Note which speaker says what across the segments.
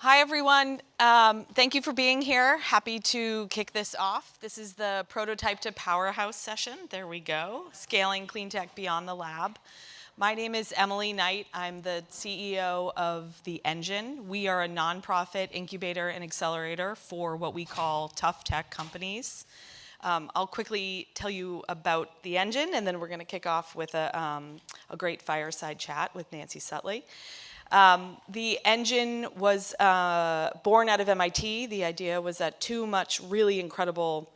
Speaker 1: Hi, everyone. Thank you for being here. Happy to kick this off. This is the prototype to powerhouse session. There we go. Scaling clean tech beyond the lab. My name is Emily Knight. I'm the CEO of The Engine. We are a nonprofit incubator and accelerator for what we call tough tech companies. I'll quickly tell you about The Engine, and then we're going to kick off with a great fireside chat with Nancy Sutley. The Engine was born out of MIT. The idea was that too much really incredible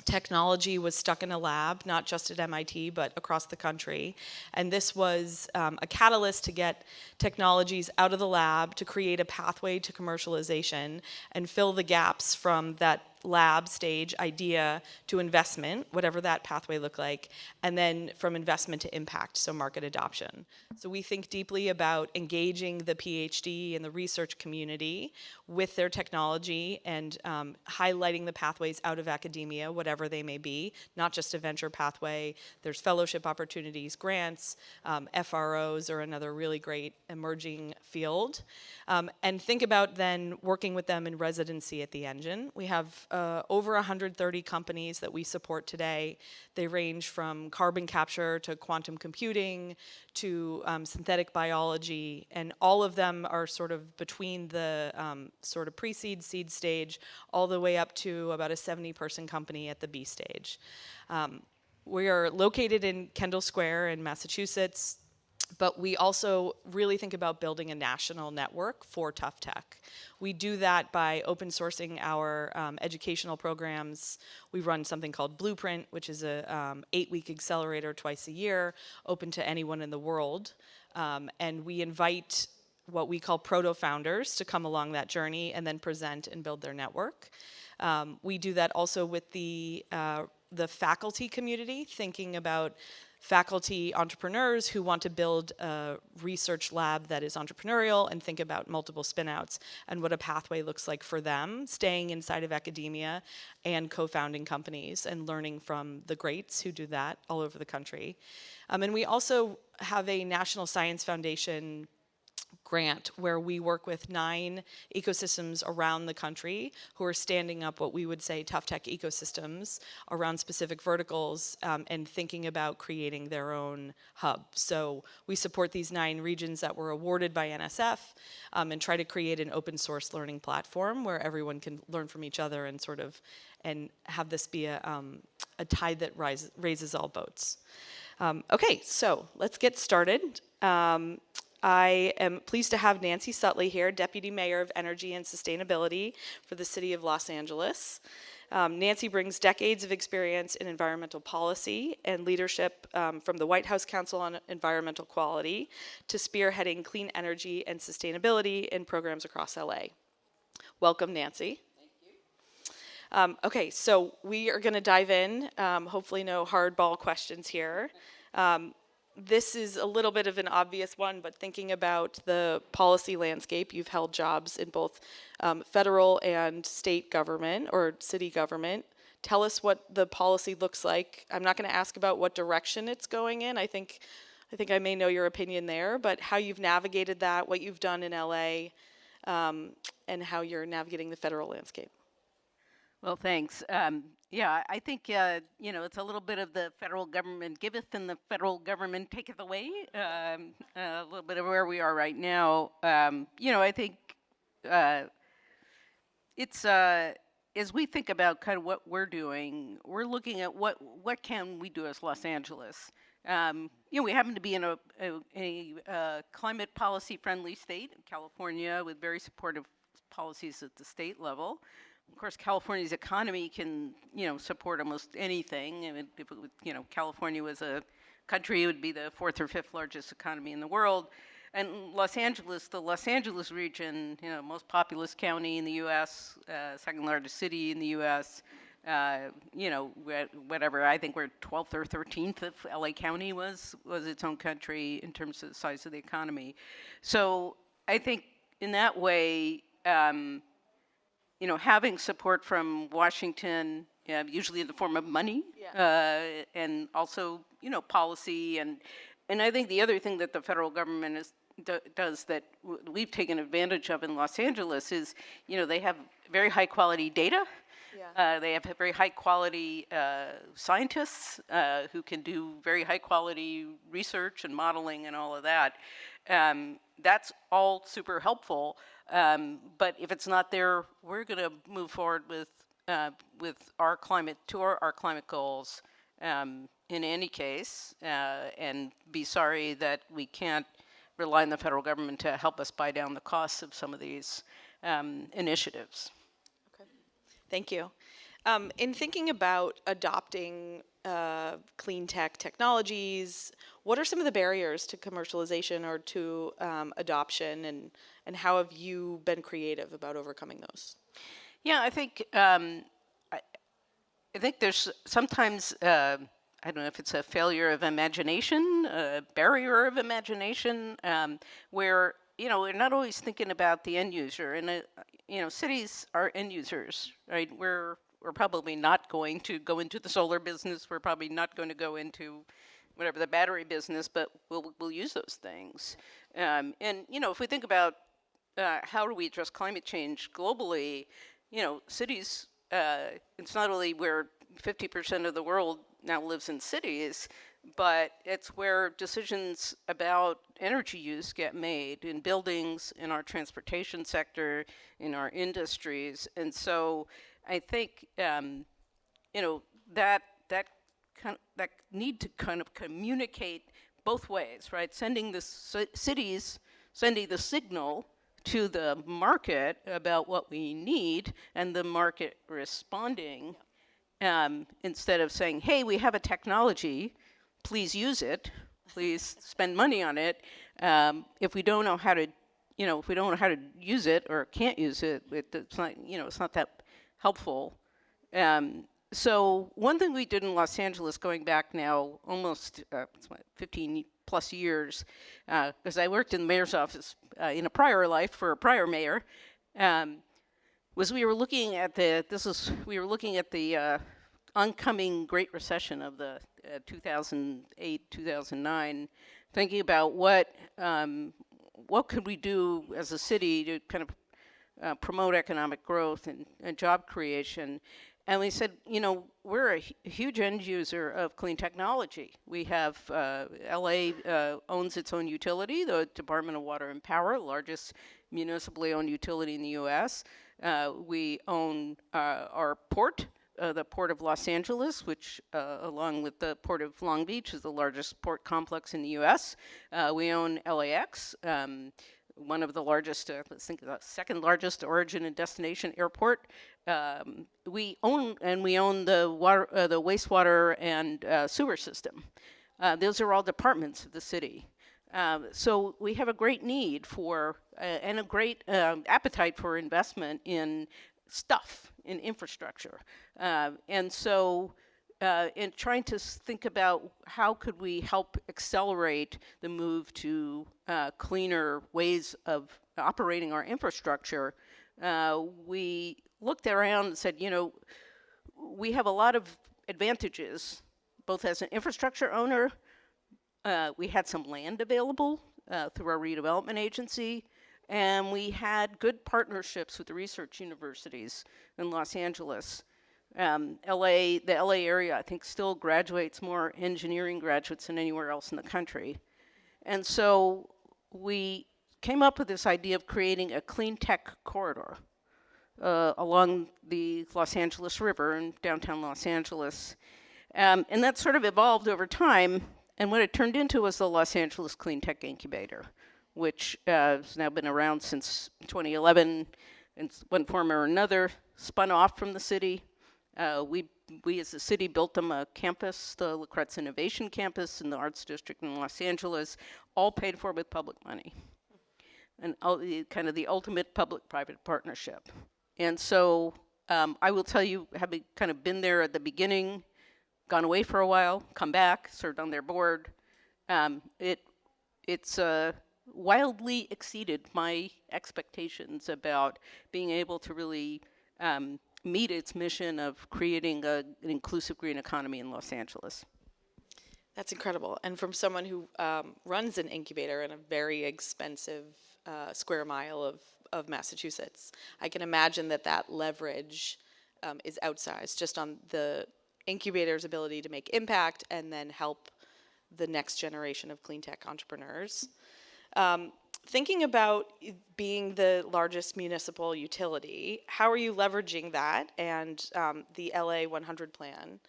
Speaker 1: technology was stuck in a lab, not just at MIT, but across the country. And this was a catalyst to get technologies out of the lab, to create a pathway to commercialization, and fill the gaps from that lab stage idea to investment, whatever that pathway looked like, and then from investment to impact, so market adoption. So we think deeply about engaging the PhD and the research community with their technology and highlighting the pathways out of academia, whatever they may be, not just a venture pathway. There's fellowship opportunities, grants, FROs are another really great emerging field. And think about then working with them in residency at The Engine. We have over 130 companies that we support today. They range from carbon capture to quantum computing to synthetic biology, and all of them are sort of between the sort of pre-seed, seed stage, all the way up to about a 70-person company at the B stage. We are located in Kendall Square in Massachusetts, but we also really think about building a national network for tough tech. We do that by open sourcing our educational programs. We run something called Blueprint, which is a 8-week accelerator twice a year, open to anyone in the world. And we invite what we call proto-founders to come along that journey and then present and build their network. We do that also with the faculty community, thinking about faculty entrepreneurs who want to build a research lab that is entrepreneurial and think about multiple spinouts and what a pathway looks like for them, staying inside of academia and co-founding companies and learning from the greats who do that all over the country. And we also have a National Science Foundation grant where we work with 9 ecosystems around the country who are standing up what we would say tough tech ecosystems around specific verticals and thinking about creating their own hub. So we support these 9 regions that were awarded by NSF and try to create an open source learning platform where everyone can learn from each other and sort of and have this be a tide that raises all boats. Okay, so let's get started. I am pleased to have Nancy Sutley here, Deputy Mayor of Energy and Sustainability for the City of Los Angeles. Nancy brings decades of experience in environmental policy and leadership from the White House Council on Environmental Quality to spearheading clean energy and sustainability in programs across LA. Welcome, Nancy. Thank you. Okay, so we are going to dive in. Hopefully no hardball questions here. This is a little bit of an obvious one, but thinking about the policy landscape, you've held jobs in both federal and state government or city government. Tell us what the policy looks like. I'm not going to ask about what direction it's going in. I think I may know your opinion there, but how you've navigated that, what you've done in LA, and how you're navigating the federal landscape.
Speaker 2: Well, thanks. Yeah, I think, it's a little bit of the federal government giveth and the federal government taketh away, a little bit of where we are right now. I think it's, as we think about kind of what we're doing, we're looking at what can we do as Los Angeles. We happen to be in a climate policy friendly state, California, with very supportive policies at the state level. Of course, California's economy can, support almost anything. And if California was a country, it would be the 4th or 5th largest economy in the world. And the Los Angeles region, most populous county in the U.S., 2nd largest city in the U.S., whatever. I think we're 12th or 13th if LA County was its own country in terms of the size of the economy. So I think in that way, having support from Washington, usually in the form of money, and also, policy. And I think the other thing that the federal government does that we've taken advantage of in Los Angeles is, they have very high quality data.
Speaker 1: Yeah.
Speaker 2: They have very high quality scientists who can do very high quality research and modeling and all of that. That's all super helpful. But if it's not there, we're going to move forward with our climate our climate goals in any case, and be sorry that we can't rely on the federal government to help us buy down the costs of some of these initiatives.
Speaker 1: Okay. Thank you. In thinking about adopting clean tech technologies, what are some of the barriers to commercialization or to adoption, and how have you been creative about overcoming those?
Speaker 2: Yeah, I think there's sometimes, I don't know if it's a failure of imagination, a barrier of imagination, where, we're not always thinking about the end user. And, cities are end users, right? We're probably not going to go into the solar business. We're probably not going to go into whatever the battery business, but we'll use those things. And, if we think about how do we address climate change globally, cities, it's not only where 50% of the world now lives in cities, but it's where decisions about energy use get made in buildings, in our transportation sector, in our industries. And so I think, that need to kind of communicate both ways, right? Sending the cities, sending the signal to the market about what we need, and the market responding, instead of saying, hey, we have a technology, please use it, please spend money on it. If we don't know how to, if we don't know how to use it or can't use it, it's not, it's not that helpful. So one thing we did in Los Angeles, going back now almost 15 plus years, because I worked in the mayor's office in a prior life for a prior mayor, was we were looking at the oncoming Great Recession of the 2008, 2009, thinking about what could we do as a city to kind of promote economic growth and job creation. And we said, we're a huge end user of clean technology. We have, LA owns its own utility, the Department of Water and Power, largest municipally owned utility in the US. We own our port, the Port of Los Angeles, which, along with the Port of Long Beach, is the largest port complex in the US. We own LAX, one of the largest, let's think the second largest origin and destination airport. We own the water, the wastewater and sewer system. Those are all departments of the city. So we have a great need for and a great appetite for investment in stuff, in infrastructure. And so in trying to think about how could we help accelerate the move to cleaner ways of operating our infrastructure, we looked around and said, we have a lot of advantages, both as an infrastructure owner. We had some land available through our redevelopment agency, and we had good partnerships with the research universities in Los Angeles. The LA area, I think, still graduates more engineering graduates than anywhere else in the country. And so we came up with this idea of creating a clean tech corridor along the Los Angeles River in downtown Los Angeles. And that sort of evolved over time, and what it turned into was the Los Angeles Clean Tech Incubator, which has now been around since 2011 in one form or another, spun off from the city. We as a city built them a campus, the La Kretz Innovation Campus in the Arts District in Los Angeles, all paid for with public money. And kind of the ultimate public-private partnership. And so I will tell you, having kind of been there at the beginning, gone away for a while, come back, served on their board, it's wildly exceeded my expectations about being able to really meet its mission of creating an inclusive green economy in Los Angeles.
Speaker 1: That's incredible. And from someone who runs an incubator in a very expensive square mile of Massachusetts, I can imagine that that leverage is outsized just on the incubator's ability to make impact and then help the next generation of clean tech entrepreneurs. Thinking about being the largest municipal utility, how are you leveraging that and the LA 100 plan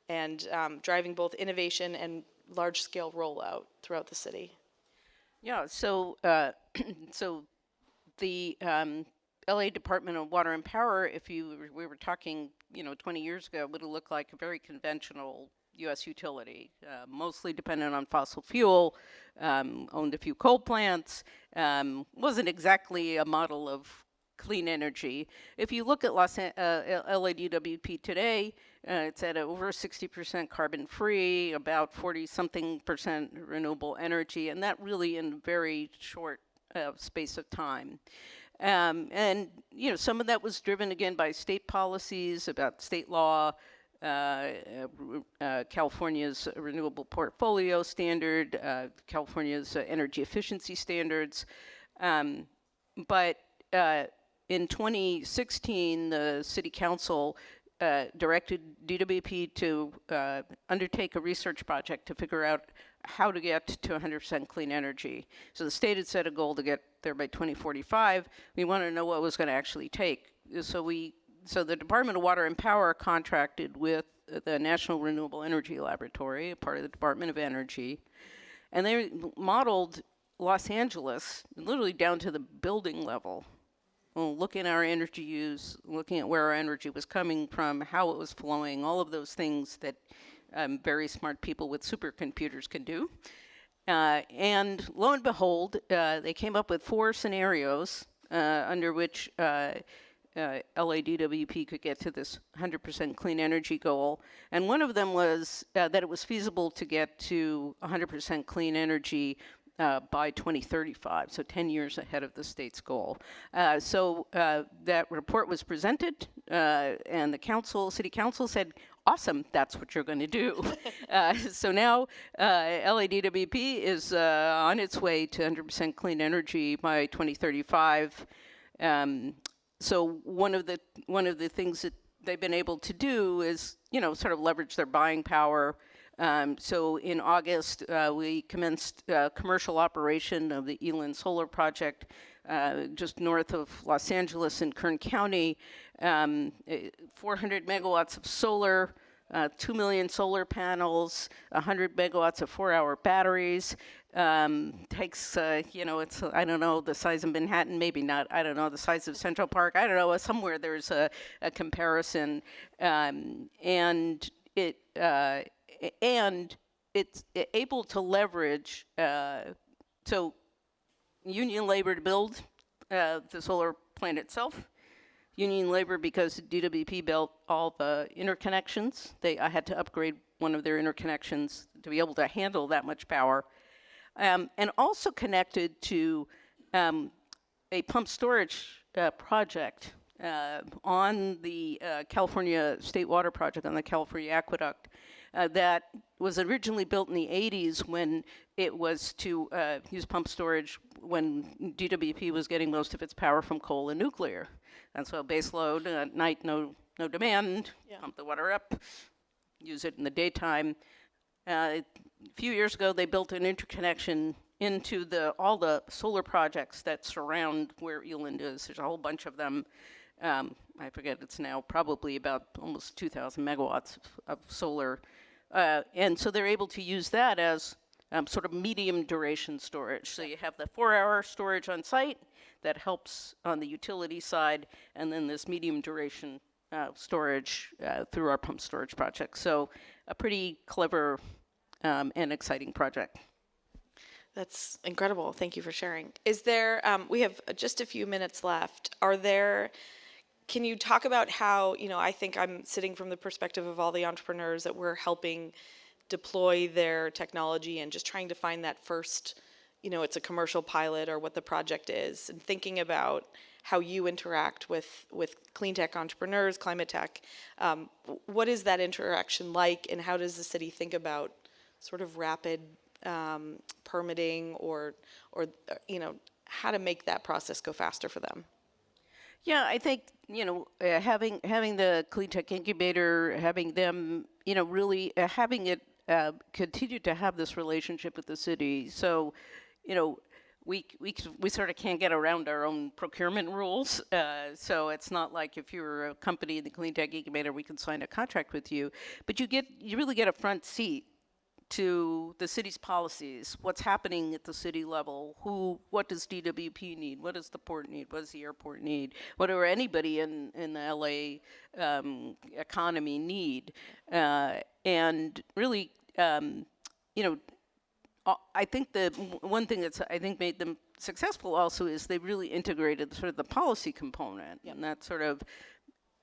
Speaker 1: and driving both innovation and large-scale rollout throughout the city?
Speaker 2: Yeah, so so the LA Department of Water and Power, if we were talking, 20 years ago, would have looked like a very conventional U.S. utility, mostly dependent on fossil fuel, owned a few coal plants, wasn't exactly a model of clean energy. If you look at LADWP today, it's at over 60% carbon free, about 40-something% renewable energy, and that really in very short space of time. And some of that was driven again by state policies about state law, California's renewable portfolio standard, California's energy efficiency standards. But in 2016, the City Council directed DWP to undertake a research project to figure out how to get to 100% clean energy. So the state had set a goal to get there by 2045. We wanted to know what it was going to actually take. So the Department of Water and Power contracted with the National Renewable Energy Laboratory, a part of the Department of Energy, and they modeled Los Angeles literally down to the building level. Looking at our energy use, looking at where our energy was coming from, how it was flowing, all of those things that very smart people with supercomputers can do. And lo and behold, they came up with 4 scenarios under which LADWP could get to this 100% clean energy goal. And one of them was that it was feasible to get to 100% clean energy by 2035, so 10 years ahead of the state's goal. So that report was presented, and the city council said, awesome, that's what you're going to do. So now LADWP is on its way to 100% clean energy by 2035. So one of the things that they've been able to do is, sort of leverage their buying power. So in August, we commenced commercial operation of the Elan Solar Project just north of Los Angeles in Kern County. 400 megawatts of solar, 2 million solar panels, 100 megawatts of 4-hour batteries. Takes, it's, I don't know, the size of Manhattan, maybe not, I don't know, the size of Central Park, I don't know, somewhere there's a comparison. And it's able to leverage, so union labor to build the solar plant itself, union labor because DWP built all the interconnections. I had to upgrade one of their interconnections to be able to handle that much power. And also connected to a pump storage project on the California State Water Project, on the California Aqueduct, that was originally built in the 80s when it was to use pump storage when DWP was getting most of its power from coal and nuclear. And so base load, at night no demand, pump the water up, use it in the daytime. A few years ago, they built an interconnection into all the solar projects that surround where Eland is. There's a whole bunch of them. I forget, it's now probably about almost 2,000 megawatts of solar. And so they're able to use that as sort of medium duration storage. So you have the 4-hour storage on site that helps on the utility side, and then this medium duration storage through our pump storage project. So a pretty clever and exciting project.
Speaker 1: That's incredible. Thank you for sharing. Is there, we have just a few minutes left. Can you talk about how, I think I'm sitting from the perspective of all the entrepreneurs that we're helping deploy their technology and just trying to find that first, it's a commercial pilot or what the project is, and thinking about how you interact with clean tech entrepreneurs, climate tech. What is that interaction like, and how does the city think about sort of rapid permitting or how to make that process go faster for them?
Speaker 2: Yeah, I think having the clean tech incubator, having them really having it continue to have this relationship with the city. So, you know, we sort of can't get around our own procurement rules. So it's not like if you're a company in the clean tech incubator, we can sign a contract with you, but you really get a front seat to the city's policies, what's happening at the city level, what does DWP need, what does the port need, what does the airport need, what do anybody in the LA economy need, and really, I think the one thing that's I think made them successful also is they really integrated sort of the policy component, and that sort of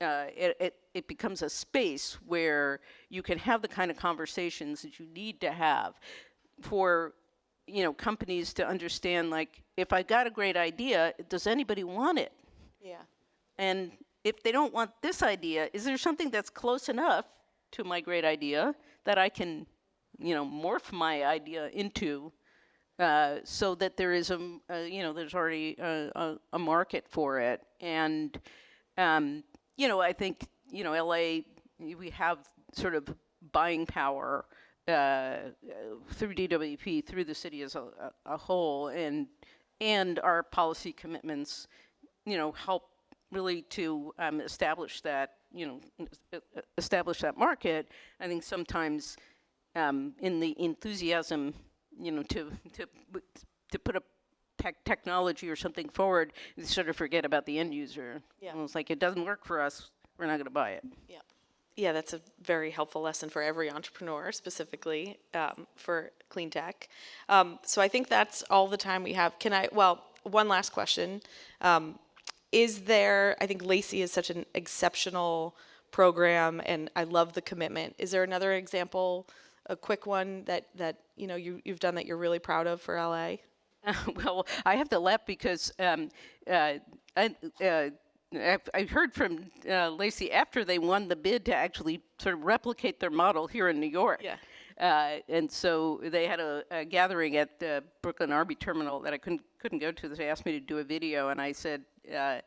Speaker 2: it becomes a space where you can have the kind of conversations that you need to have for companies to understand, like, if I got a great idea, does anybody want it?
Speaker 1: Yeah.
Speaker 2: And if they don't want this idea, is there something that's close enough to my great idea that I can morph my idea into, so that there is there's already a market for it. And I think, LA, we have sort of buying power through DWP, through the city as a whole, and our policy commitments, help really to establish that, establish that market. I think sometimes in the enthusiasm, to put a technology or something forward, you sort of forget about the end user.
Speaker 1: Yeah.
Speaker 2: And it's like, it doesn't work for us, we're not going to buy it.
Speaker 1: Yeah. Yeah, that's a very helpful lesson for every entrepreneur, specifically for clean tech. So I think that's all the time we have. One last question. Is there, I think Lacey is such an exceptional program, and I love the commitment. Is there another example, a quick one that you've done that you're really proud of for LA?
Speaker 2: Well, I have to laugh because I heard from Lacey after they won the bid to actually sort of replicate their model here in New York.
Speaker 1: Yeah.
Speaker 2: And so they had a gathering at the Brooklyn RB terminal that I couldn't go to. They asked me to do a video, and I said, the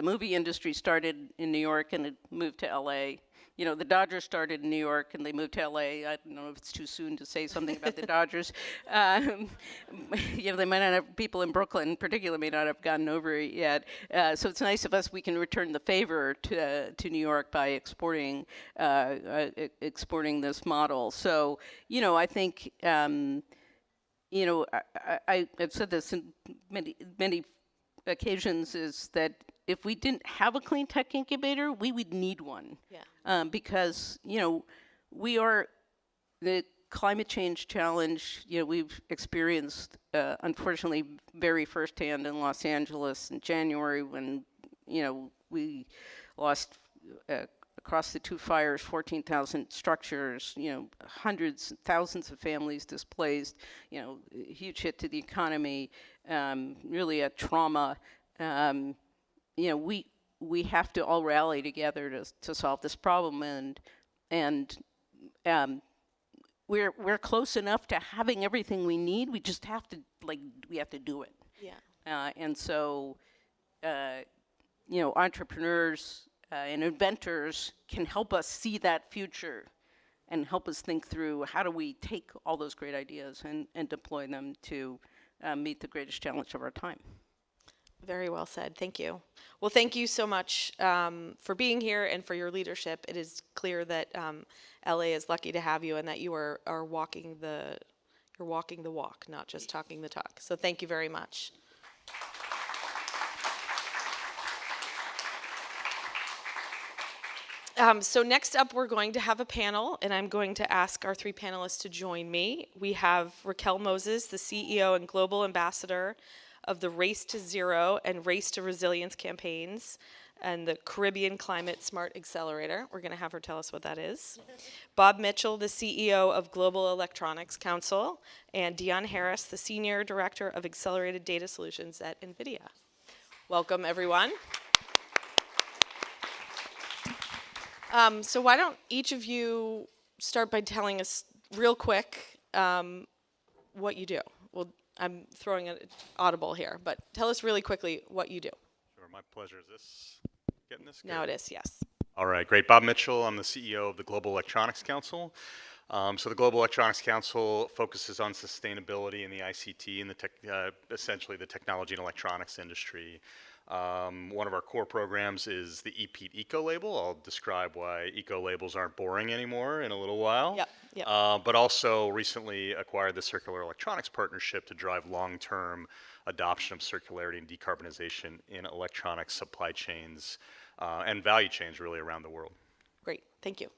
Speaker 2: movie industry started in New York and it moved to LA. The Dodgers started in New York and they moved to LA. I don't know if it's too soon to say something about the Dodgers. They might not have, people in Brooklyn in particular may not have gotten over it yet. So it's nice of us, we can return the favor to New York by exporting this model. So, I think, I've said this in many occasions, is that if we didn't have a clean tech incubator, we would need one.
Speaker 1: Yeah.
Speaker 2: Because, we are the climate change challenge, we've experienced, unfortunately, very firsthand in Los Angeles in January when, we lost, across the two fires, 14,000 structures, hundreds, thousands of families displaced, huge hit to the economy, really a trauma. We have to all rally together to solve this problem, and we're close enough to having everything we need. We just have to do it.
Speaker 1: Yeah.
Speaker 2: And so, entrepreneurs and inventors can help us see that future and help us think through how do we take all those great ideas and deploy them to meet the greatest challenge of our time.
Speaker 1: Very well said. Thank you. Well, thank you so much for being here and for your leadership. It is clear that LA is lucky to have you, and that you are walking the walk, not just talking the talk. So thank you very much. So next up, we're going to have a panel, and I'm going to ask our three panelists to join me. We have Raquel Moses, the CEO and Global Ambassador of the Race to Zero and Race to Resilience campaigns and the Caribbean Climate Smart Accelerator. We're going to have her tell us what that is. Bob Mitchell, the CEO of Global Electronics Council, and Dion Harris, the Senior Director of Accelerated Data Solutions at NVIDIA. Welcome, everyone. So why don't each of you start by telling us real quick, what you do. Well, I'm throwing an audible here, but tell us really quickly what you do.
Speaker 3: Sure, my pleasure. Is this getting this good?
Speaker 1: Now it is, yes.
Speaker 3: All right, great. Bob Mitchell, I'm the CEO of the Global Electronics Council. So the Global Electronics Council focuses on sustainability in the ICT and essentially the technology and electronics industry. One of our core programs is the EPEAT Eco Label. I'll describe why eco labels aren't boring anymore in a little while.
Speaker 1: Yep.
Speaker 3: But also recently acquired the Circular Electronics Partnership to drive long-term adoption of circularity and decarbonization in electronic supply chains and value chains really around the world.
Speaker 1: Great, thank you.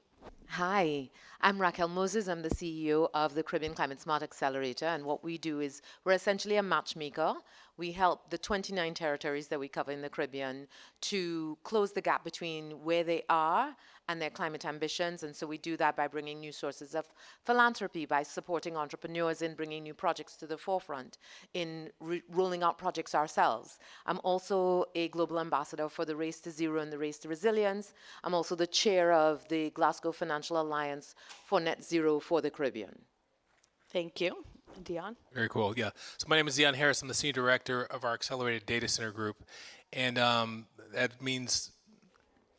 Speaker 4: Hi, I'm Raquel Moses. I'm the CEO of the Caribbean Climate Smart Accelerator, and what we do is we're essentially a matchmaker. We help the 29 territories that we cover in the Caribbean to close the gap between where they are and their climate ambitions, and so we do that by bringing new sources of philanthropy, by supporting entrepreneurs in bringing new projects to the forefront, in rolling out projects ourselves. I'm also a global ambassador for the Race to Zero and the Race to Resilience. I'm also the chair of the Glasgow Financial Alliance for Net Zero for the Caribbean.
Speaker 1: Thank you. Dion?
Speaker 5: Very cool, yeah. So my name is Dion Harris. I'm the Senior Director of our Accelerated Data Center Group. And that means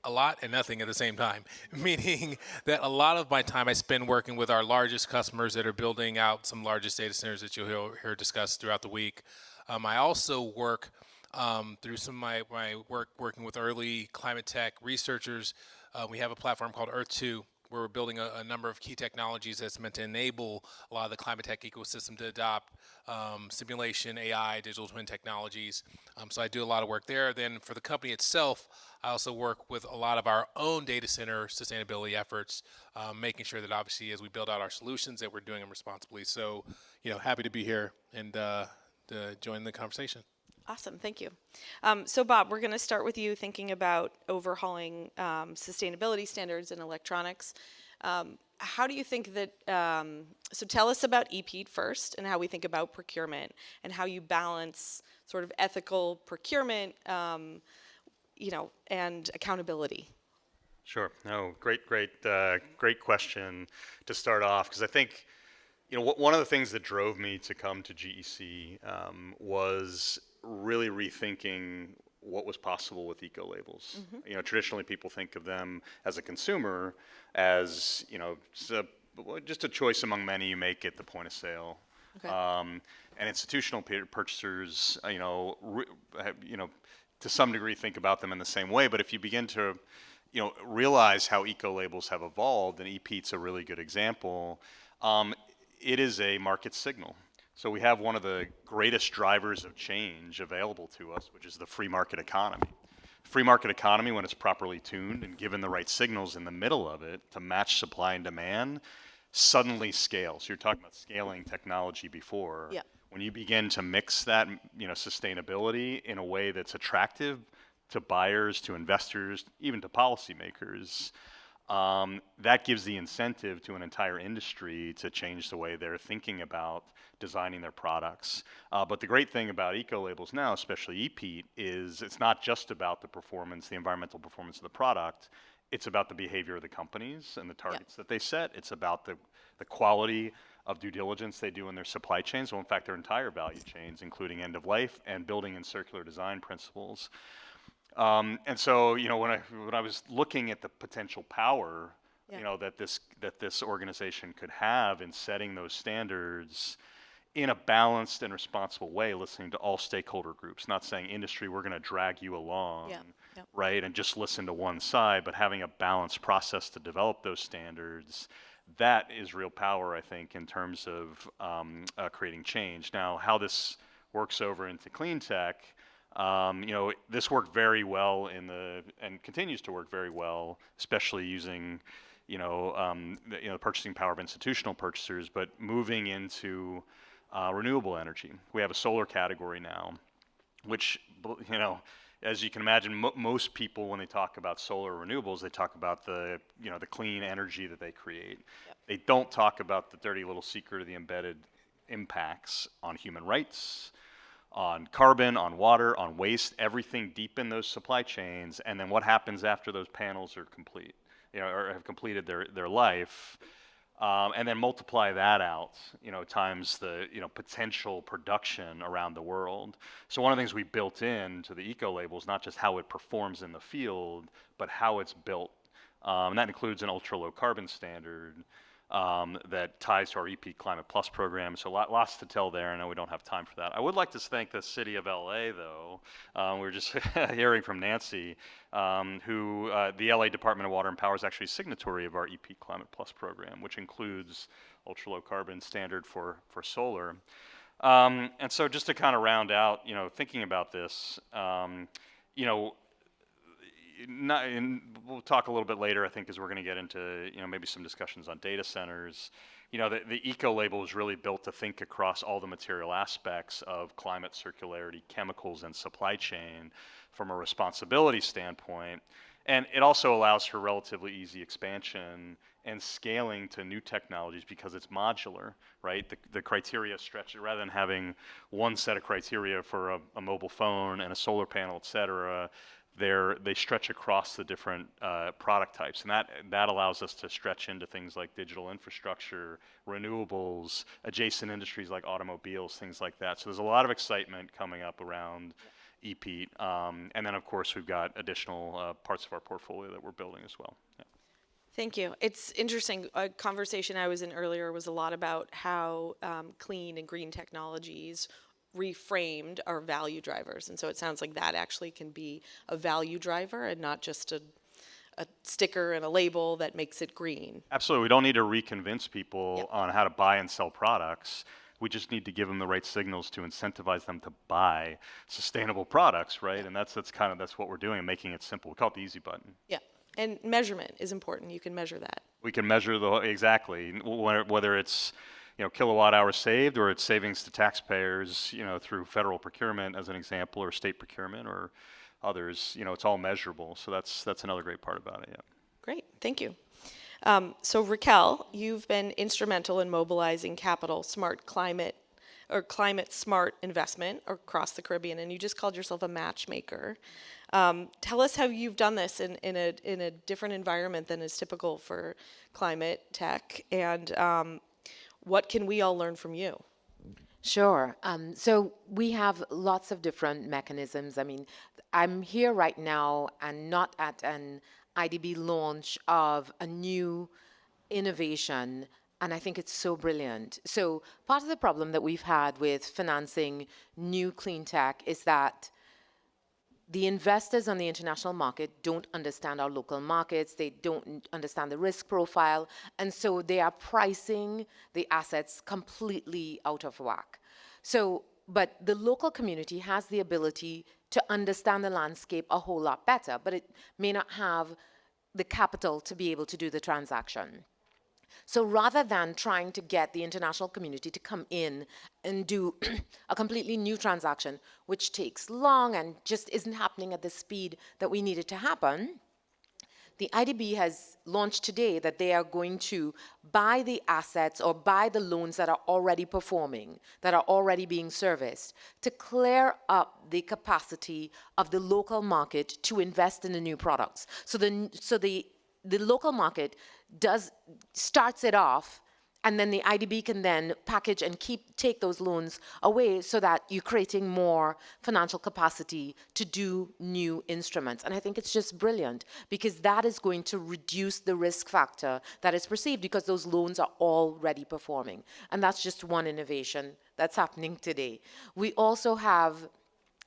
Speaker 5: a lot and nothing at the same time, meaning that a lot of my time I spend working with our largest customers that are building out some largest data centers that you'll hear discussed throughout the week. I also work through some of my work working with early climate tech researchers. We have a platform called Earth2, where we're building a number of key technologies that's meant to enable a lot of the climate tech ecosystem to adopt simulation, AI, digital twin technologies. So I do a lot of work there. Then for the company itself, I also work with a lot of our own data center sustainability efforts, making sure that obviously as we build out our solutions that we're doing them responsibly. So, happy to be here and to join the conversation.
Speaker 1: Awesome, thank you. So Bob, we're going to start with you thinking about overhauling sustainability standards in electronics. How do you think that, so tell us about EPEAT first and how we think about procurement and how you balance sort of ethical procurement, and accountability.
Speaker 3: Sure. No, great question to start off, because I think, one of the things that drove me to come to GEC was really rethinking what was possible with eco labels. Mm-hmm. Traditionally people think of them as a consumer as, just a choice among many you make at the point of sale. Okay. And institutional purchasers, to some degree think about them in the same way. But if you begin to, realize how eco labels have evolved, and EPEAT's a really good example, it is a market signal. So we have one of the greatest drivers of change available to us, which is the free market economy. Free market economy, when it's properly tuned and given the right signals in the middle of it to match supply and demand, suddenly scales. You're talking about scaling technology before.
Speaker 1: Yeah.
Speaker 3: When you begin to mix that, sustainability in a way that's attractive to buyers, to investors, even to policymakers, that gives the incentive to an entire industry to change the way they're thinking about designing their products. But the great thing about eco labels now, especially EPEAT, is it's not just about the performance, the environmental performance of the product. It's about the behavior of the companies and the targets that they set. It's about the quality of due diligence they do in their supply chains, so in fact their entire value chains, including end of life and building and circular design principles. And so, when I was looking at the potential power, that this organization could have in setting those standards in a balanced and responsible way, listening to all stakeholder groups, not saying industry, we're going to drag you along, right, and just listen to one side, but having a balanced process to develop those standards, that is real power, I think, in terms of creating change. Now, how this works over into clean tech, this worked very well and continues to work very well, especially using, the purchasing power of institutional purchasers, but moving into renewable energy. We have a solar category now, which, as you can imagine, most people, when they talk about solar renewables, they talk about the clean energy that they create. Yep. They don't talk about the dirty little secret of the embedded impacts on human rights, on carbon, on water, on waste, everything deep in those supply chains, and then what happens after those panels are complete, or have completed their life. and then multiply that out, times the, potential production around the world. So one of the things we built into the eco label is not just how it performs in the field, but how it's built. And that includes an ultra low carbon standard that ties to our EP Climate Plus program. So lots to tell there. I know we don't have time for that. I would like to thank the city of LA, though. We were just hearing from Nancy, who the LA Department of Water and Power is actually a signatory of our EP Climate Plus program, which includes ultra low carbon standard for solar. And so just to kind of round out, thinking about this, and we'll talk a little bit later, I think, as we're going to get into, maybe some discussions on data centers. The eco label is really built to think across all the material aspects of climate circularity, chemicals, and supply chain from a responsibility standpoint. And it also allows for relatively easy expansion and scaling to new technologies because it's modular, right? The criteria stretch, rather than having one set of criteria for a mobile phone and a solar panel, et cetera, they stretch across the different product types, and that allows us to stretch into things like digital infrastructure, renewables, adjacent industries like automobiles, things like that. So there's a lot of excitement coming up around EPEAT, and then of course we've got additional parts of our portfolio that we're building as well. Yeah.
Speaker 1: Thank you. It's interesting. A conversation I was in earlier was a lot about how clean and green technologies reframed our value drivers. And so it sounds like that actually can be a value driver and not just a sticker and a label that makes it green.
Speaker 3: Absolutely. We don't need to reconvince people on how to buy and sell products. We just need to give them the right signals to incentivize them to buy sustainable products, right? And that's what we're doing, making it simple. We call it the easy button.
Speaker 1: Yeah. And measurement is important. You can measure that.
Speaker 3: We can measure exactly, whether it's kilowatt hours saved, or it's savings to taxpayers, through federal procurement as an example, or state procurement, or others. It's all measurable. So that's another great part about it. Yeah.
Speaker 1: Great, thank you. So Raquel, you've been instrumental in mobilizing capital smart climate smart investment across the Caribbean, and you just called yourself a matchmaker. Tell us how you've done this in a different environment than is typical for climate tech, and what can we all learn from you?
Speaker 4: Sure. So we have lots of different mechanisms. I mean, I'm here right now and not at an IDB launch of a new innovation, and I think it's so brilliant. So part of the problem that we've had with financing new clean tech is that the investors on the international market don't understand our local markets, they don't understand the risk profile, and so they are pricing the assets completely out of whack. So, but the local community has the ability to understand the landscape a whole lot better, but it may not have the capital to be able to do the transaction. So rather than trying to get the international community to come in and do a completely new transaction, which takes long and just isn't happening at the speed that we need it to happen, the IDB has launched today that they are going to buy the assets or buy the loans that are already performing, that are already being serviced, to clear up the capacity of the local market to invest in the new products. So the local market starts it off, and then the IDB can then package and take those loans away so that you're creating more financial capacity to do new instruments. And I think it's just brilliant because that is going to reduce the risk factor that is perceived because those loans are already performing. And that's just one innovation that's happening today. We also have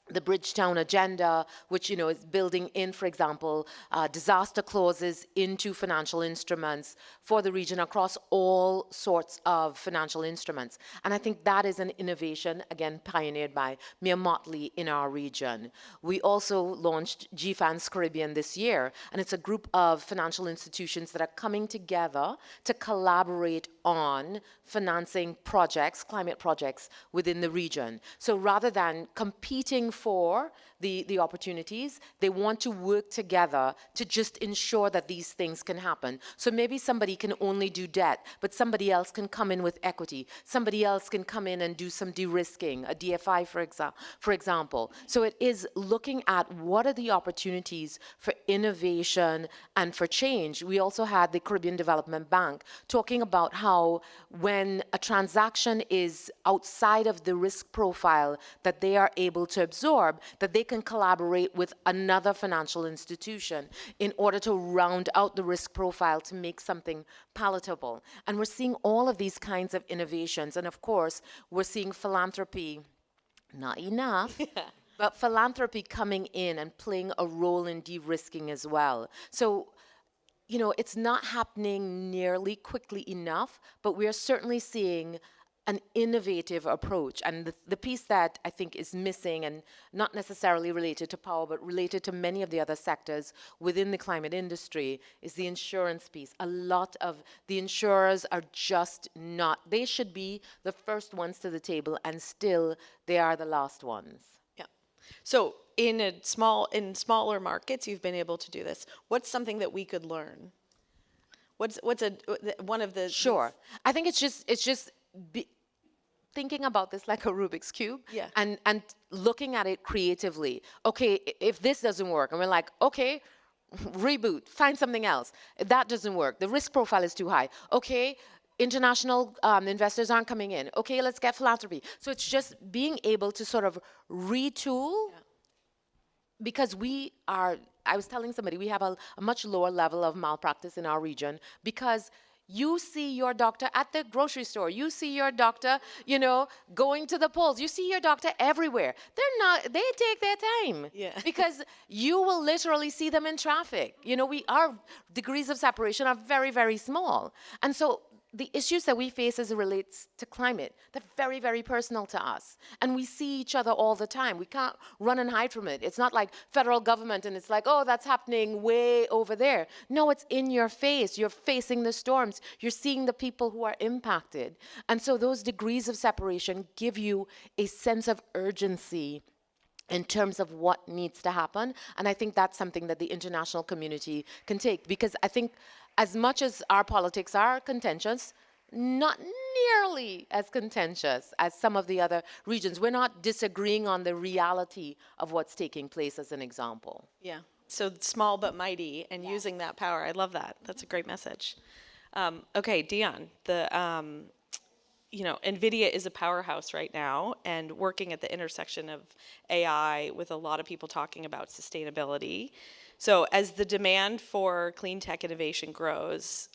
Speaker 4: the Bridgetown agenda, which is building in, for example, disaster clauses into financial instruments for the region across all sorts of financial instruments. And I think that is an innovation, again, pioneered by Mia Motley in our region. We also launched GFANS Caribbean this year, and it's a group of financial institutions that are coming together to collaborate on financing projects, climate projects within the region. So rather than competing for the opportunities. They want to work together to just ensure that these things can happen. So maybe somebody can only do debt, but somebody else can come in with equity. Somebody else can come in and do some de-risking, a DFI, for example. So it is looking at what are the opportunities for innovation and for change. We also had the Caribbean Development Bank talking about how when a transaction is outside of the risk profile that they are able to absorb, that they can collaborate with another financial institution in order to round out the risk profile to make something palatable. And we're seeing all of these kinds of innovations. And of course, we're seeing philanthropy, not enough, but philanthropy coming in and playing a role in de-risking as well. So, you know, it's not happening nearly quickly enough, but we are certainly seeing an innovative approach. And the piece that I think is missing, and not necessarily related to power, but related to many of the other sectors within the climate industry, is the insurance piece. A lot of the insurers are just not, they should be the first ones to the table, and still they are the last ones.
Speaker 1: Yeah. So in smaller markets, you've been able to do this. What's something that we could learn? What's one of the
Speaker 4: Sure. I think it's just thinking about this like a Rubik's Cube,
Speaker 1: Yeah.
Speaker 4: and looking at it creatively. Okay, if this doesn't work, and we're like, okay, reboot, find something else. That doesn't work. The risk profile is too high. Okay, international investors aren't coming in. Okay, let's get philanthropy. So it's just being able to sort of retool, because I was telling somebody, we have a much lower level of malpractice in our region because you see your doctor at the grocery store. You see your doctor, you know, going to the polls. You see your doctor everywhere. They take their time.
Speaker 1: Yeah.
Speaker 4: Because you will literally see them in traffic. You know, our degrees of separation are very, very small. And so the issues that we face as it relates to climate, they're very, very personal to us. And we see each other all the time. We can't run and hide from it. It's not like federal government and it's like, oh, that's happening way over there. No, it's in your face. You're facing the storms. You're seeing the people who are impacted. And so those degrees of separation give you a sense of urgency in terms of what needs to happen. And I think that's something that the international community can take, because I think as much as our politics are contentious, not nearly as contentious as some of the other regions. We're not disagreeing on the reality of what's taking place, as an example.
Speaker 1: Yeah. So small but mighty, and using that power. I love that. That's a great message. Okay, Dion, NVIDIA is a powerhouse right now and working at the intersection of AI with a lot of people talking about sustainability. So as the demand for clean tech innovation grows,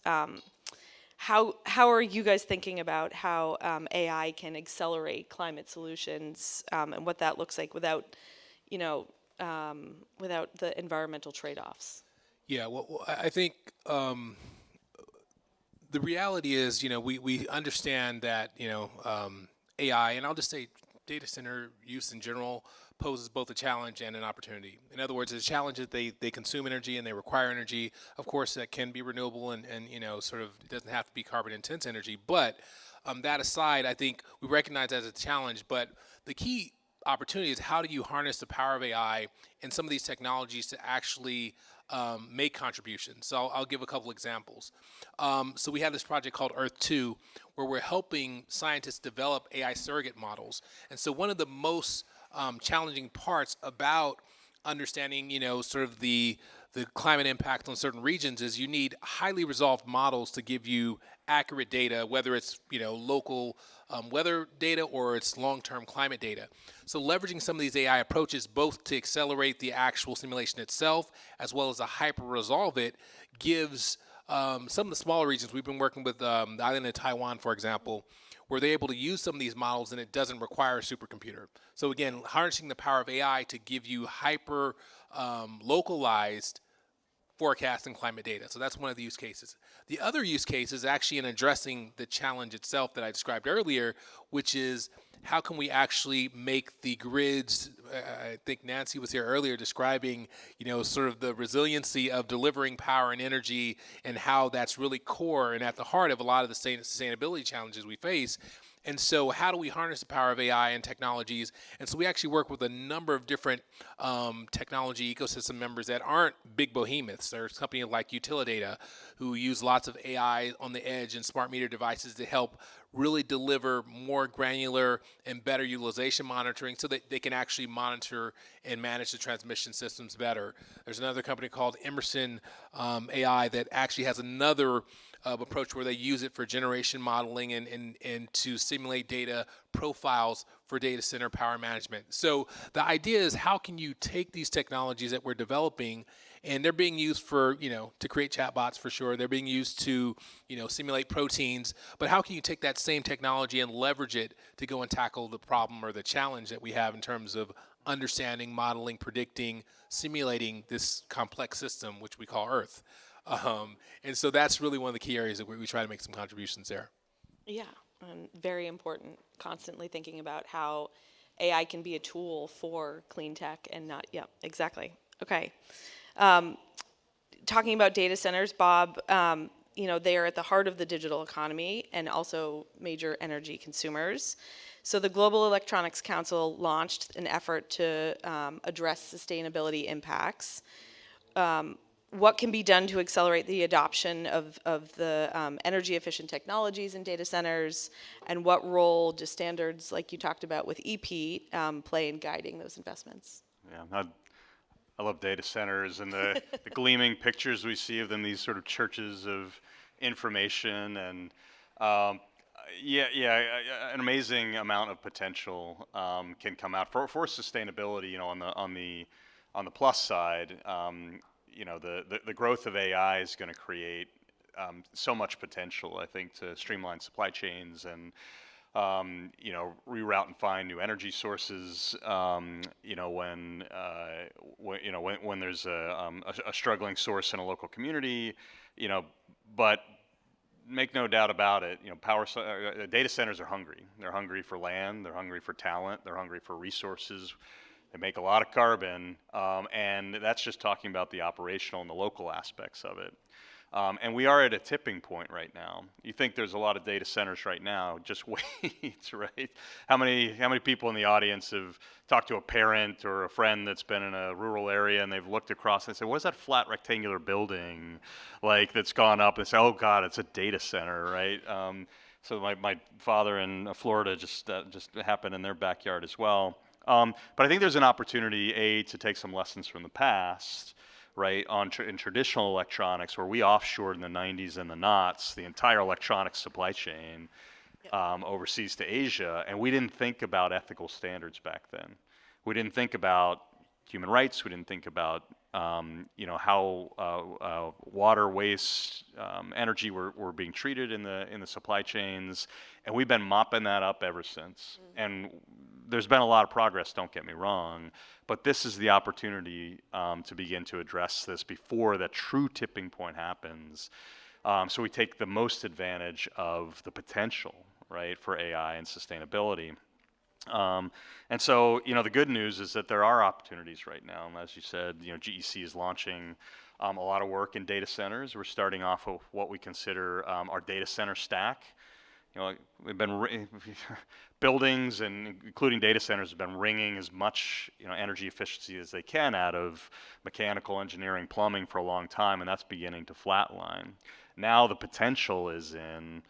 Speaker 1: how are you guys thinking about how AI can accelerate climate solutions and what that looks like without the environmental trade-offs?
Speaker 5: Yeah, well, I think the reality is, we understand that, AI, and I'll just say data center use in general, poses both a challenge and an opportunity. In other words, the challenge is they consume energy and they require energy. Of course, that can be renewable and sort of, it doesn't have to be carbon intense energy. But that aside, I think we recognize that as a challenge. But the key opportunity is, how do you harness the power of AI and some of these technologies to actually make contributions? So I'll give a couple examples. So we have this project called Earth 2, where we're helping scientists develop AI surrogate models. And so one of the most challenging parts about understanding, sort of the climate impact on certain regions is you need highly resolved models to give you accurate data, whether it's, local weather data or it's long-term climate data. So leveraging some of these AI approaches, both to accelerate the actual simulation itself, as well as to hyper-resolve it, gives some of the smaller regions. We've been working with the island of Taiwan, for example, where they're able to use some of these models and it doesn't require a supercomputer. So again, harnessing the power of AI to give you hyper localized forecast and climate data. So that's one of the use cases. The other use case is actually in addressing the challenge itself that I described earlier, which is how can we actually make the grids, I think Nancy was here earlier describing, sort of the resiliency of delivering power and energy and how that's really core and at the heart of a lot of the sustainability challenges we face. And so, how do we harness the power of AI and technologies? And so, we actually work with a number of different technology ecosystem members that aren't big behemoths. There's a company like Utilidata who use lots of AI on the edge and smart meter devices to help really deliver more granular and better utilization monitoring so that they can actually monitor and manage the transmission systems better. There's another company called Emerson AI that actually has another approach where they use it for generation modeling and to simulate data profiles for data center power management. So the idea is, how can you take these technologies that we're developing, and they're being used for, to create chatbots for sure. They're being used to, simulate proteins. But how can you take that same technology and leverage it to go and tackle the problem or the challenge that we have in terms of understanding, modeling, predicting, simulating this complex system, which we call Earth? And so that's really one of the key areas that we try to make some contributions there.
Speaker 1: Yeah, very important. Constantly thinking about how AI can be a tool for clean tech and not, yeah, exactly. Okay. Talking about data centers, Bob, they are at the heart of the digital economy and also major energy consumers. So the Global Electronics Council launched an effort to address sustainability impacts. What can be done to accelerate the adoption of the energy efficient technologies in data centers, and what role do standards like you talked about with EP play in guiding those investments?
Speaker 3: Yeah, I love data centers and the gleaming pictures we see of them, these sort of churches of information, and an amazing amount of potential can come out for sustainability. On the plus side, the growth of AI is going to create so much potential, I think, to streamline supply chains and reroute and find new energy sources. When there's a struggling source in a local community, but make no doubt about it, data centers are hungry. They're hungry for land. They're hungry for talent. They're hungry for resources. They make a lot of carbon, and that's just talking about the operational and the local aspects of it. And we are at a tipping point right now. You think there's a lot of data centers right now, just wait, right? How many people in the audience have talked to a parent or a friend that's been in a rural area and they've looked across and they say, what is that flat rectangular building that's gone up? And they say, oh God, it's a data center, right? So my father in Florida just happened in their backyard as well. But I think there's an opportunity, to take some lessons from the past, right, in traditional electronics, where we offshored in the 90s and the knots the entire electronics supply chain overseas to Asia, and we didn't think about ethical standards back then. We didn't think about human rights. We didn't think about how water, waste, energy were being treated in the supply chains, and we've been mopping that up ever since. And there's been a lot of progress, don't get me wrong, but this is the opportunity to begin to address this before the true tipping point happens. So we take the most advantage of the potential, right, for AI and sustainability. And so, the good news is that there are opportunities right now. And as you said, GEC is launching a lot of work in data centers. We're starting off with what we consider our data center stack. We've been buildings, and including data centers, have been wringing as much energy efficiency as they can out of mechanical engineering, plumbing for a long time, and that's beginning to flatline. Now the potential is in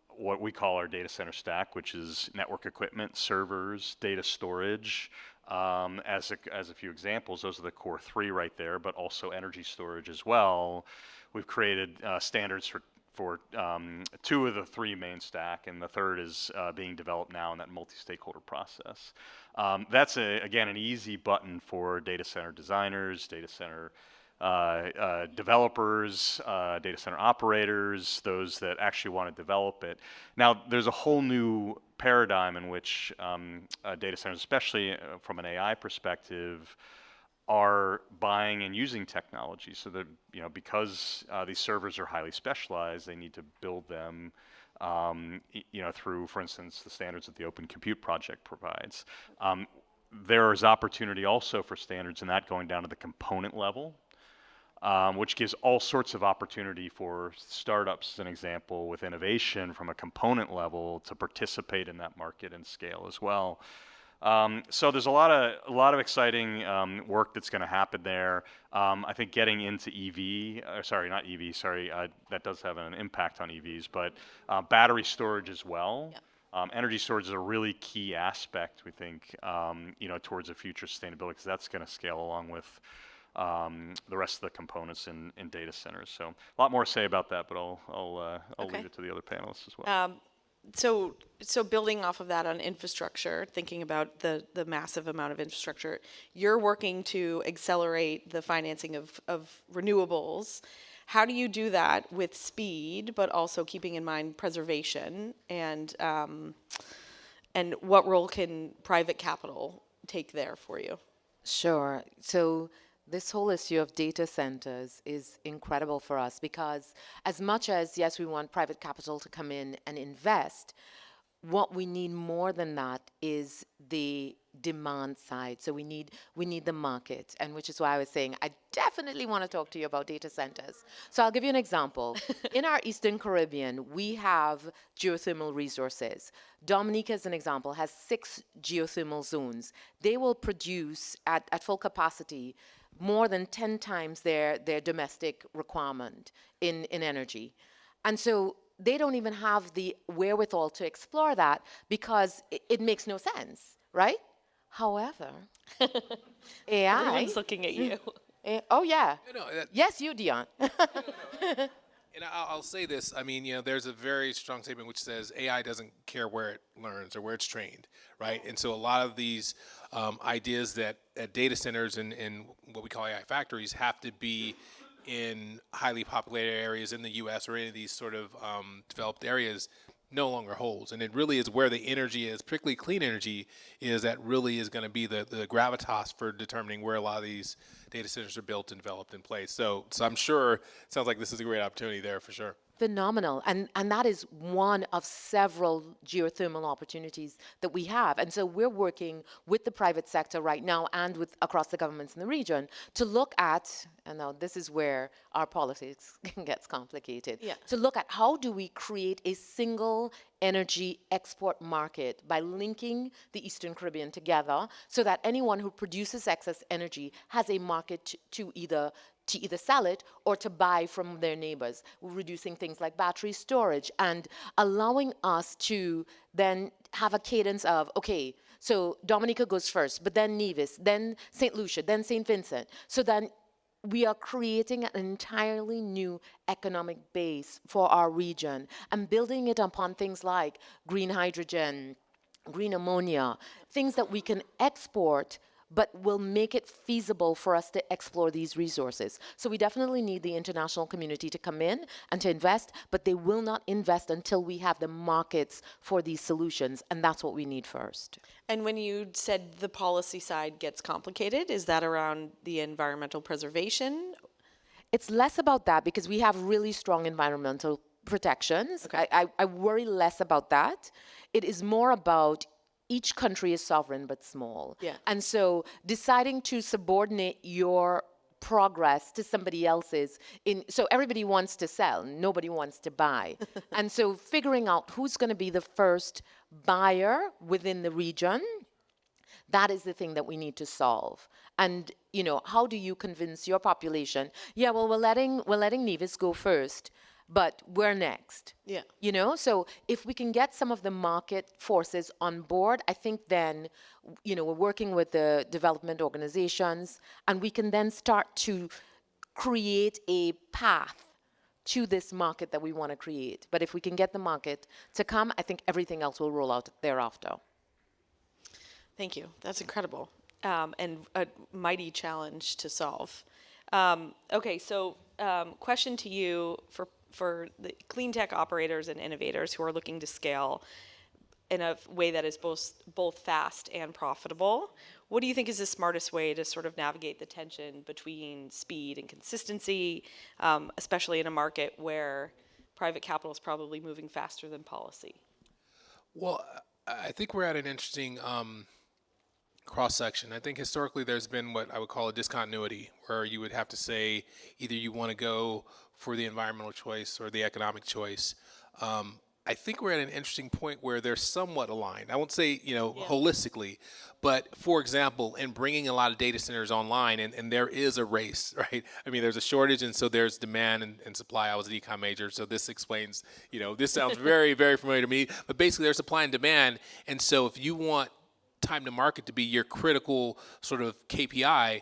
Speaker 3: what we call our data center stack, which is network equipment, servers, data storage. As a few examples, those are the core three right there, but also energy storage as well. We've created standards for two of the three main stack, and the third is being developed now in that multi-stakeholder process. That's again an easy button for data center designers, data center developers, data center operators, those that actually want to develop it. Now, there's a whole new paradigm in which data centers, especially from an AI perspective, are buying and using technology. So that because these servers are highly specialized, they need to build them through, for instance, the standards that the Open Compute Project provides. There is opportunity also for standards in that going down to the component level. which gives all sorts of opportunity for startups, as an example, with innovation from a component level to participate in that market and scale as well. So there's a lot of exciting work that's going to happen there. I think getting into not EV, that does have an impact on EVs, but battery storage as well.
Speaker 1: Yeah.
Speaker 3: Energy storage is a really key aspect, we think, towards a future sustainability, because that's going to scale along with the rest of the components in data centers. So a lot more to say about that, but I'll
Speaker 1: Okay.
Speaker 3: leave it to the other panelists as well.
Speaker 1: So building off of that on infrastructure, thinking about the massive amount of infrastructure, you're working to accelerate the financing of renewables. How do you do that with speed, but also keeping in mind preservation, and what role can private capital take there for you?
Speaker 4: Sure. So this whole issue of data centers is incredible for us because as much as, yes, we want private capital to come in and invest, what we need more than that is the demand side. So we need the market, and which is why I was saying I definitely want to talk to you about data centers. So I'll give you an example. In our Eastern Caribbean, we have geothermal resources. Dominica, as an example, has 6 geothermal zones. They will produce at full capacity more than 10 times their domestic requirement in energy. And so they don't even have the wherewithal to explore that because it makes no sense, right? However, AI.
Speaker 1: Everyone's looking at you.
Speaker 4: Oh, yeah.
Speaker 5: That,
Speaker 4: Yes, you, Dion.
Speaker 5: and I'll say this. I mean, there's a very strong statement which says AI doesn't care where it learns or where it's trained, right? And so a lot of these ideas that data centers and what we call AI factories have to be in highly populated areas in the U.S. or any of these sort of developed areas no longer holds. And it really is where the energy is, particularly clean energy, is that really is going to be the gravitas for determining where a lot of these data centers are built and developed in place. So I'm sure it sounds like this is a great opportunity there for sure.
Speaker 4: Phenomenal. And that is one of several geothermal opportunities that we have. And so we're working with the private sector right now and with across the governments in the region to look at, and now this is where our politics gets complicated, to look at how do we create a single energy export market by linking the Eastern Caribbean together so that anyone who produces excess energy has a market to either sell it or to buy from their neighbors. We're reducing things like battery storage and allowing us to then have a cadence of, okay, so Dominica goes first, but then Nevis, then St. Lucia, then St. Vincent. So then we are creating an entirely new economic base for our region and building it upon things like green hydrogen, green ammonia, things that we can export but will make it feasible for us to explore these resources. So we definitely need the international community to come in and to invest, but they will not invest until we have the markets for these solutions, and that's what we need first.
Speaker 1: And when you said the policy side gets complicated, is that around the environmental preservation?
Speaker 4: It's less about that because we have really strong environmental protections.
Speaker 1: Okay.
Speaker 4: I worry less about that. It is more about each country is sovereign but small.
Speaker 1: Yeah.
Speaker 4: And so deciding to subordinate your progress to somebody else's so everybody wants to sell, nobody wants to buy. And so figuring out who's going to be the first buyer within the region, that is the thing that we need to solve. And how do you convince your population, yeah, well, we're letting Nevis go first, but we're next.
Speaker 1: Yeah.
Speaker 4: So if we can get some of the market forces on board, I think then, we're working with the development organizations, and we can then start to create a path to this market that we want to create. But if we can get the market to come, I think everything else will roll out thereafter.
Speaker 1: Thank you. That's incredible. And a mighty challenge to solve. Okay, so question to you for the clean tech operators and innovators who are looking to scale in a way that is both fast and profitable. What do you think is the smartest way to sort of navigate the tension between speed and consistency, especially in a market where private capital is probably moving faster than policy?
Speaker 5: Well, I think we're at an interesting cross section. I think historically there's been what I would call a discontinuity, where you would have to say either you want to go for the environmental choice or the economic choice. I think we're at an interesting point where they're somewhat aligned. I won't say, holistically, but for example, in bringing a lot of data centers online, and there is a race, right? I mean, there's a shortage, and so there's demand and supply. I was an econ major, so this explains, this sounds very, very familiar to me, but basically there's supply and demand. And so if you want time to market to be your critical sort of KPI,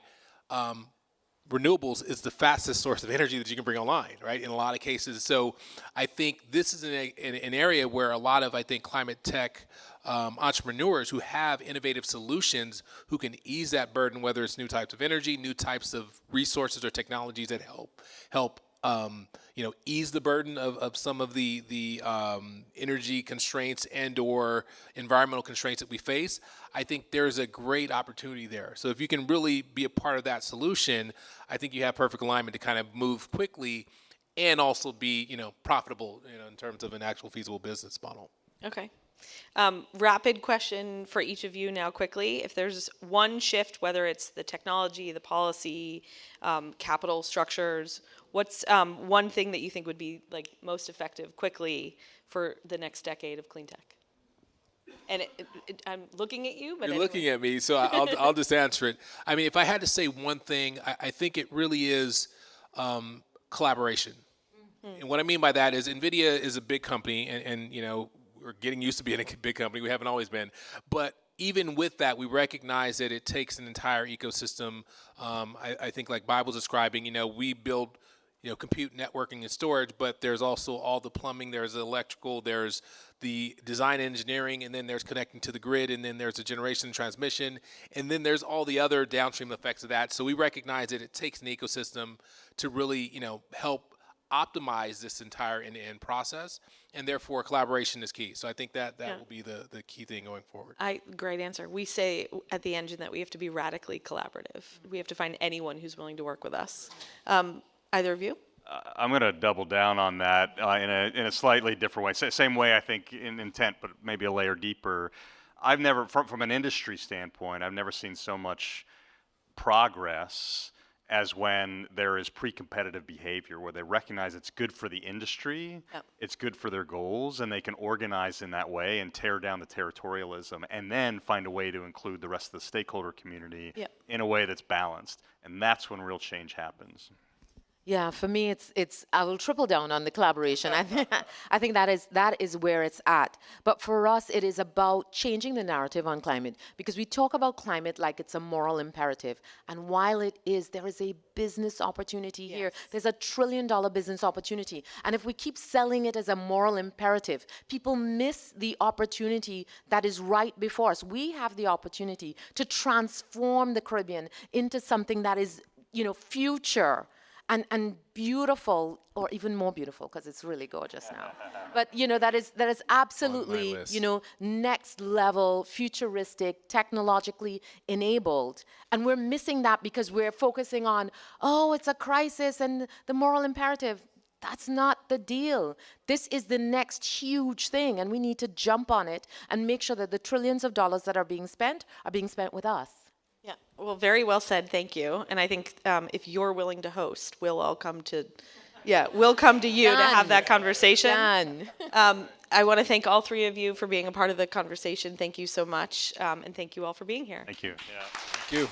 Speaker 5: renewables is the fastest source of energy that you can bring online, right? In a lot of cases. So I think this is an area where a lot of, I think, climate tech entrepreneurs who have innovative solutions who can ease that burden, whether it's new types of energy, new types of resources or technologies that help ease the burden of some of the energy constraints and or environmental constraints that we face. I think there's a great opportunity there. So if you can really be a part of that solution, I think you have perfect alignment to kind of move quickly and also be, profitable, in terms of an actual feasible business model.
Speaker 1: Okay. Rapid question for each of you now quickly. If there's one shift, whether it's the technology, the policy, capital structures, what's one thing that you think would be like most effective quickly for the next decade of clean tech? And I'm looking at you, but
Speaker 5: you're looking at me, so I'll just answer it. I mean, if I had to say one thing, I think it really is collaboration. Mm-hmm. And what I mean by that is NVIDIA is a big company, and we're getting used to being a big company. We haven't always been, but even with that, we recognize that it takes an entire ecosystem. I think, like Bible's describing, we build, compute, networking, and storage, but there's also all the plumbing, there's the electrical, there's the design engineering, and then there's connecting to the grid, and then there's the generation and transmission, and then there's all the other downstream effects of that. So we recognize that it takes an ecosystem to really, help optimize this entire end-to-end process, and therefore collaboration is key. So I think that will be the key thing going forward.
Speaker 1: Great answer. We say at the Engine that we have to be radically collaborative. We have to find anyone who's willing to work with us. Either of you?
Speaker 3: I'm going to double down on that in a slightly different way. Same way, I think, in intent, but maybe a layer deeper. I've never, from an industry standpoint, I've never seen so much progress as when there is pre-competitive behavior where they recognize it's good for the industry, it's good for their goals, and they can organize in that way and tear down the territorialism and then find a way to include the rest of the stakeholder community in a way that's balanced. And that's when real change happens.
Speaker 4: Yeah, for me, I will triple down on the collaboration. I think that is where it's at. But for us, it is about changing the narrative on climate, because we talk about climate like it's a moral imperative. And while it is, there is a business opportunity here. There's a $1 trillion business opportunity. And if we keep selling it as a moral imperative, people miss the opportunity that is right before us. We have the opportunity to transform the Caribbean into something that is, future and beautiful, or even more beautiful, because it's really gorgeous now. But that is absolutely next level, futuristic, technologically enabled, and we're missing that because we're focusing on, it's a crisis and the moral imperative. That's not the deal. This is the next huge thing, and we need to jump on it and make sure that the trillions of dollars that are being spent with us.
Speaker 1: Yeah, well, very well said. Thank you. And I think if you're willing to host, we'll all come to, we'll come to you to have that conversation. I want to thank all three of you for being a part of the conversation. Thank you so much. And thank you all for being here.
Speaker 3: Thank you.
Speaker 5: Thank you.